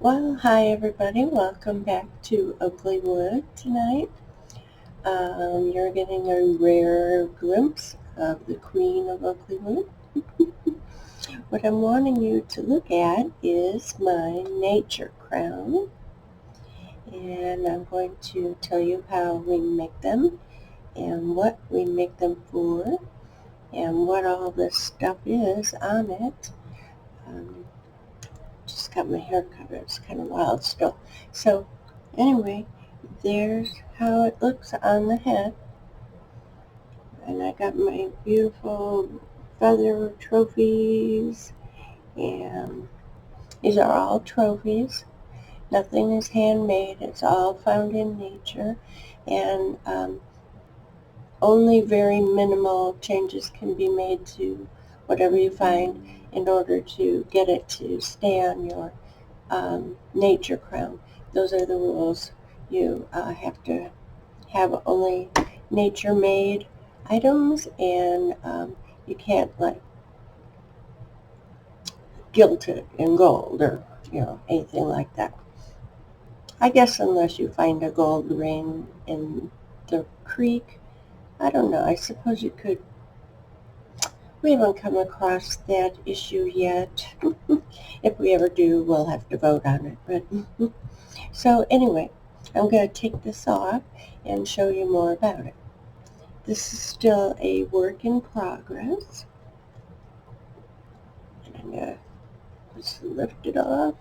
Well, hi everybody. Welcome back to Oakleywood tonight. You're getting a rare glimpse of the Queen of Oakleywood. What I'm wanting you to look at is my nature crown, and I'm going to tell you how we make them and what we make them for and what all this stuff is on it. Um, just got my hair cut. It's kind of wild still. So anyway, there's how it looks on the head. And I got my beautiful feather trophies. And these are all trophies. Nothing is handmade. It's all found in nature. And only very minimal changes can be made to whatever you find in order to get it to stay on your nature crown. Those are the rules. You have to have only nature-made items, and you can't like gilt it in gold or anything like that. I guess unless you find a gold ring in the creek, I don't know. I suppose you could. We haven't come across that issue yet. If we ever do, we'll have to vote on it. But so anyway, I'm going to take this off and show you more about it. This is still a work in progress. And I'm going to just lift it off,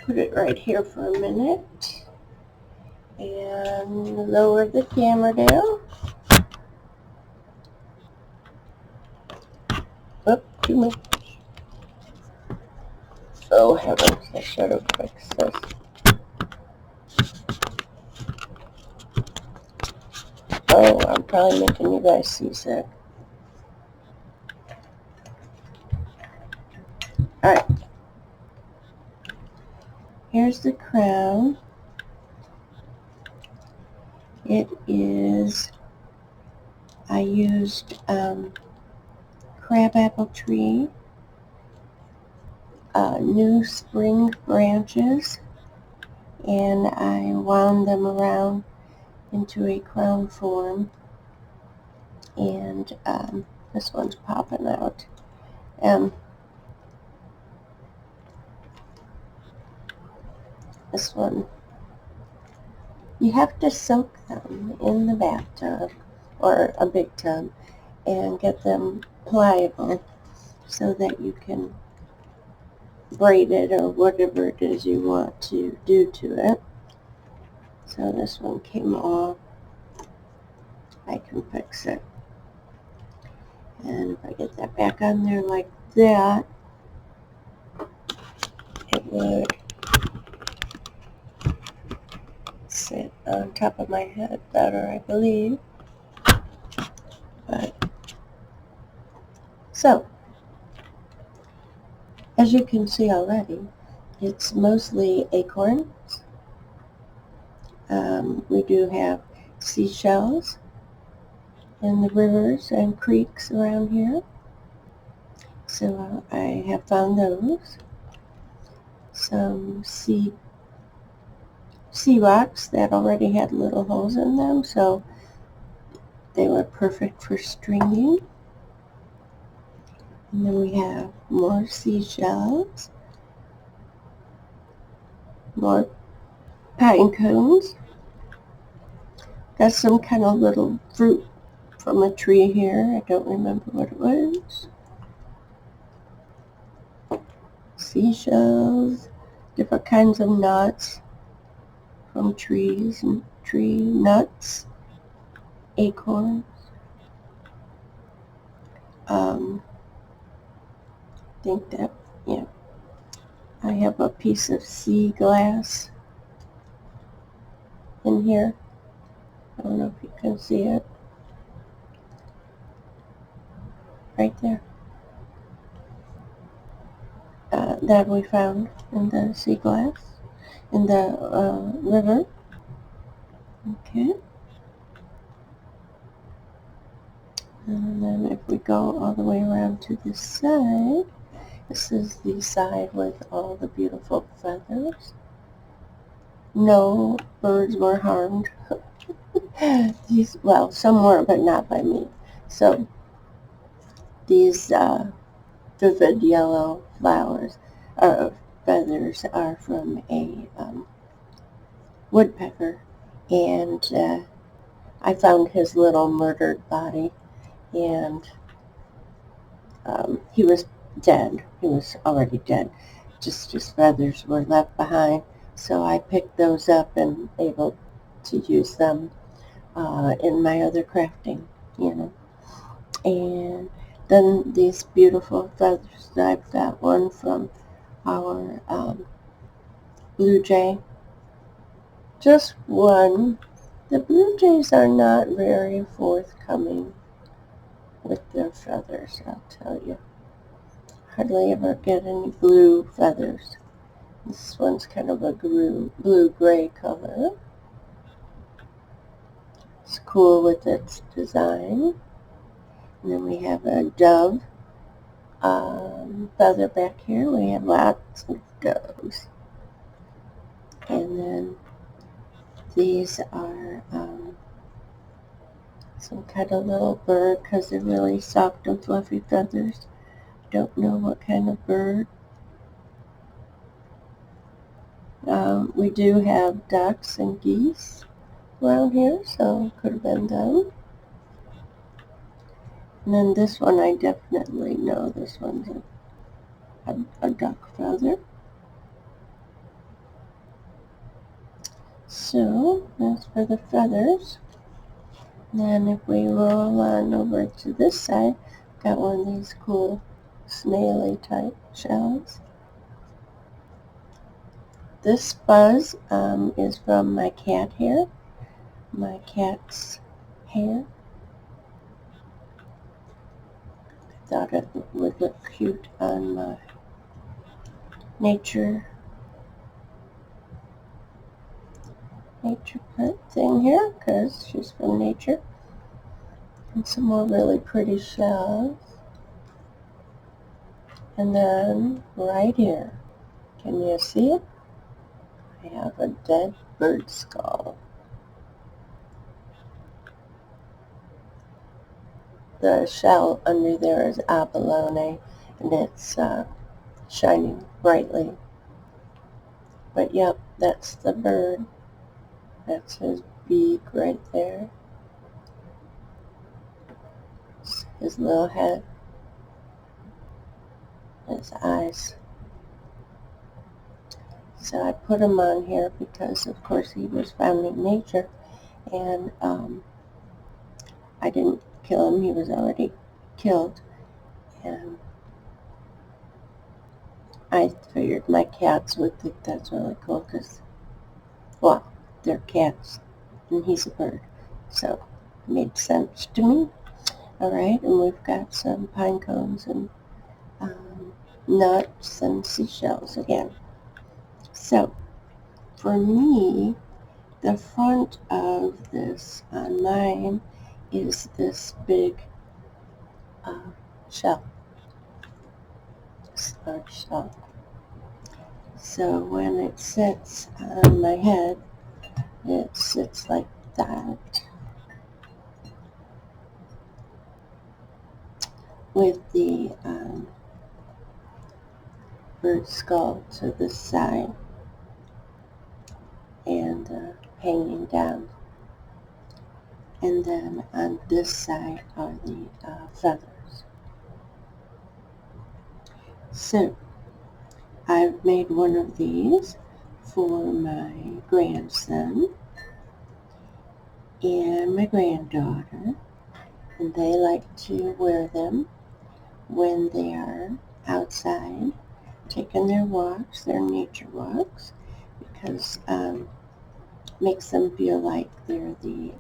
put it right here for a minute, and lower the camera down. Oop, too much. Oh heavens, I should have fixed this. Oh, I'm probably making you guys seasick. Alright, here's the crown. It is, I used crabapple tree, new spring branches, and I wound them around into a crown form, and this one's popping out. This one, you have to soak them in the bathtub or a big tub and get them pliable so that you can braid it or whatever it is you want to do to it. So this one came off. I can fix it. And if I get that back on there like that, it would sit on top of my head better, I believe. But so, as you can see already, it's mostly acorns. We do have seashells in the rivers and creeks around here. So I have found those. Some sea rocks that already had little holes in them, so they were perfect for stringing. And then we have more seashells, more pine cones. Got some kind of little fruit from a tree here. I don't remember what it was. Seashells, different kinds of nuts from trees and tree nuts, acorns. I think that, yeah. I have a piece of sea glass in here. I don't know if you can see it. Right there. That we found in the sea glass, in the river. Okay. And then if we go all the way around to this side, This is the side with all the beautiful feathers. No birds were harmed. These, well, some were, but not by me. So these vivid yellow flowers or feathers are from a woodpecker, and I found his little murdered body, and he was dead. He was already dead. Just his feathers were left behind. So I picked those up and able to use them in my other crafting, you know. And then these beautiful feathers. I've got one from our blue jay. Just one. The blue jays are not very forthcoming with their feathers, I'll tell you. Hardly ever get any blue feathers. This one's kind of a blue-gray color. It's cool with its design. And then we have a dove feather back here. We have lots of doves. And then these are some kind of little bird because they're really soft and fluffy feathers. Don't know what kind of bird. We do have ducks and geese around here, so could have been them. And then this one I definitely know. This one's a duck feather. So that's for the feathers. Then if we roll on over to this side, got one of these cool snaily type shells. This buzz is from my cat hair, my cat's hair. I thought it would look cute on my nature print thing here because she's from nature. And some more really pretty shells. And then right here, can you see it? I have a dead bird skull. The shell under there is abalone, and it's shining brightly. But yep, that's the bird. That's his beak right there. His little head. His eyes. So I put him on here because, of course, he was found in nature, and I didn't kill him. He was already killed, and I figured my cats would think that's really cool because, well, they're cats, and he's a bird, so it made sense to me. All right, and we've got some pine cones and nuts and seashells again. So, for me, the front of this on mine is this big shell, this large shell. So when it sits on my head, it sits like that, with the bird skull to the side and hanging down. And then on this side are the feathers. So I've made one of these for my grandson and my granddaughter, and they like to wear them when they are outside taking their walks, their nature walks, because it makes them feel like they're the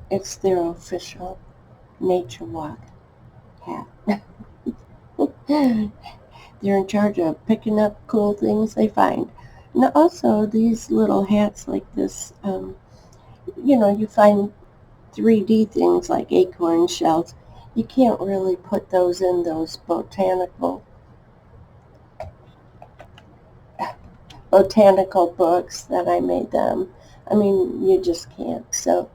it's their official nature walk hat. They're in charge of picking up cool things they find. And also these little hats like this, you find 3D things like acorn shells. you can't really put those in those botanical books that I made them. I mean, you just can't, so,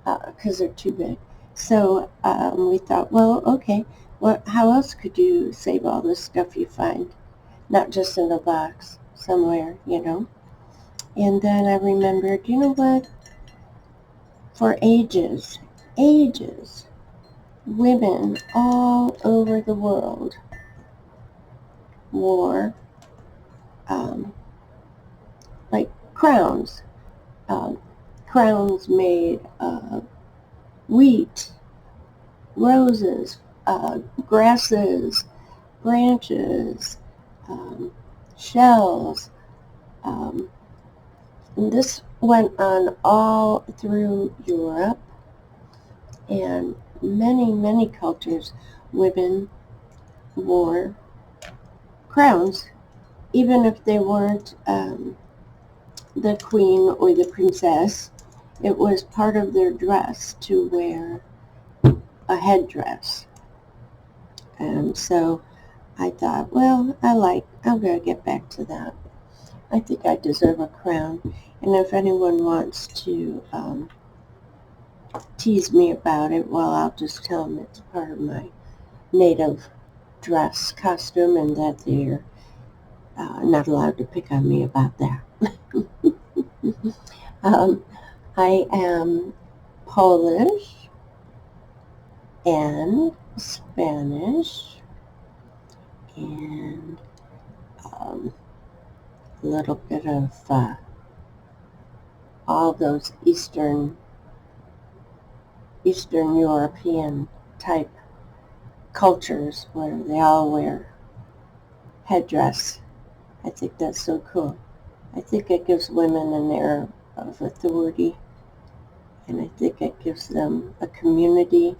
because they're too big. So we thought, well, okay, how else could you save all this stuff you find? Not just in a box somewhere, And then I remembered, you know what? For ages, women all over the world wore like crowns. Crowns made of wheat, roses, grasses, branches, shells. And this went on all through Europe, and many cultures, women wore crowns, even if they weren't the queen or the princess. It was part of their dress to wear a headdress. And so I thought, well, I'm going to get back to that. I think I deserve a crown. And if anyone wants to tease me about it, well, I'll just tell them it's part of my native dress costume and that they're not allowed to pick on me about that. I am Polish and Spanish and a little bit of all those Eastern European type cultures where they all wear headdress. I think that's so cool. I think it gives women an air of authority, and I think it gives them a community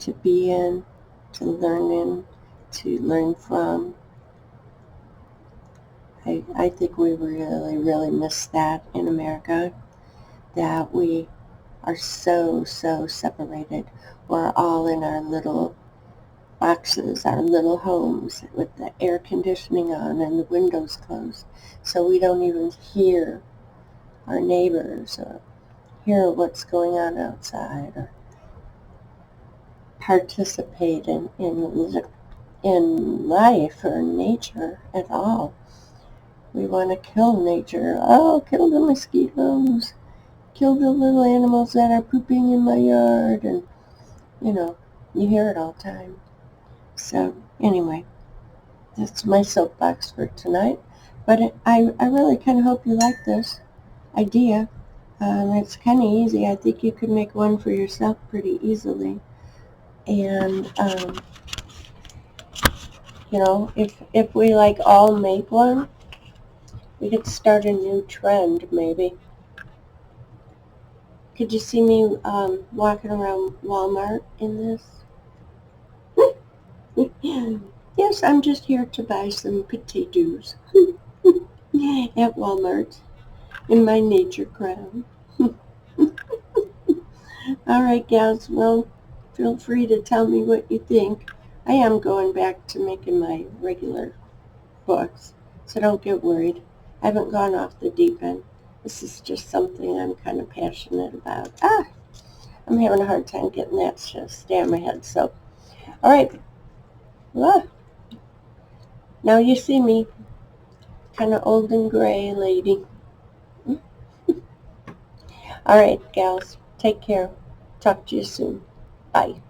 to be in, to learn from. I think we really miss that in America, that we are so separated. We're all in our little boxes, our little homes with the air conditioning on and the windows closed, so we don't even hear our neighbors or hear what's going on outside or participate in life or nature at all. We want to kill nature. Oh, kill the mosquitoes, kill the little animals that are pooping in my yard, and you hear it all the time. So anyway, that's my soapbox for tonight. But I really kind of hope you like this idea. It's kind of easy. I think you could make one for yourself pretty easily. And, if we all make one, we could start a new trend maybe. Could you see me walking around Walmart in this? Yes, I'm just here to buy some potatoes at Walmart in my nature crown. All right, gals, well, feel free to tell me what you think. I am going back to making my regular books, so don't get worried. I haven't gone off the deep end. This is just something I'm kind of passionate about. I'm having a hard time getting that to stay on my head. So, all right. Now you see me, kind of old and gray lady. All right, gals, take care. Talk to you soon. Bye.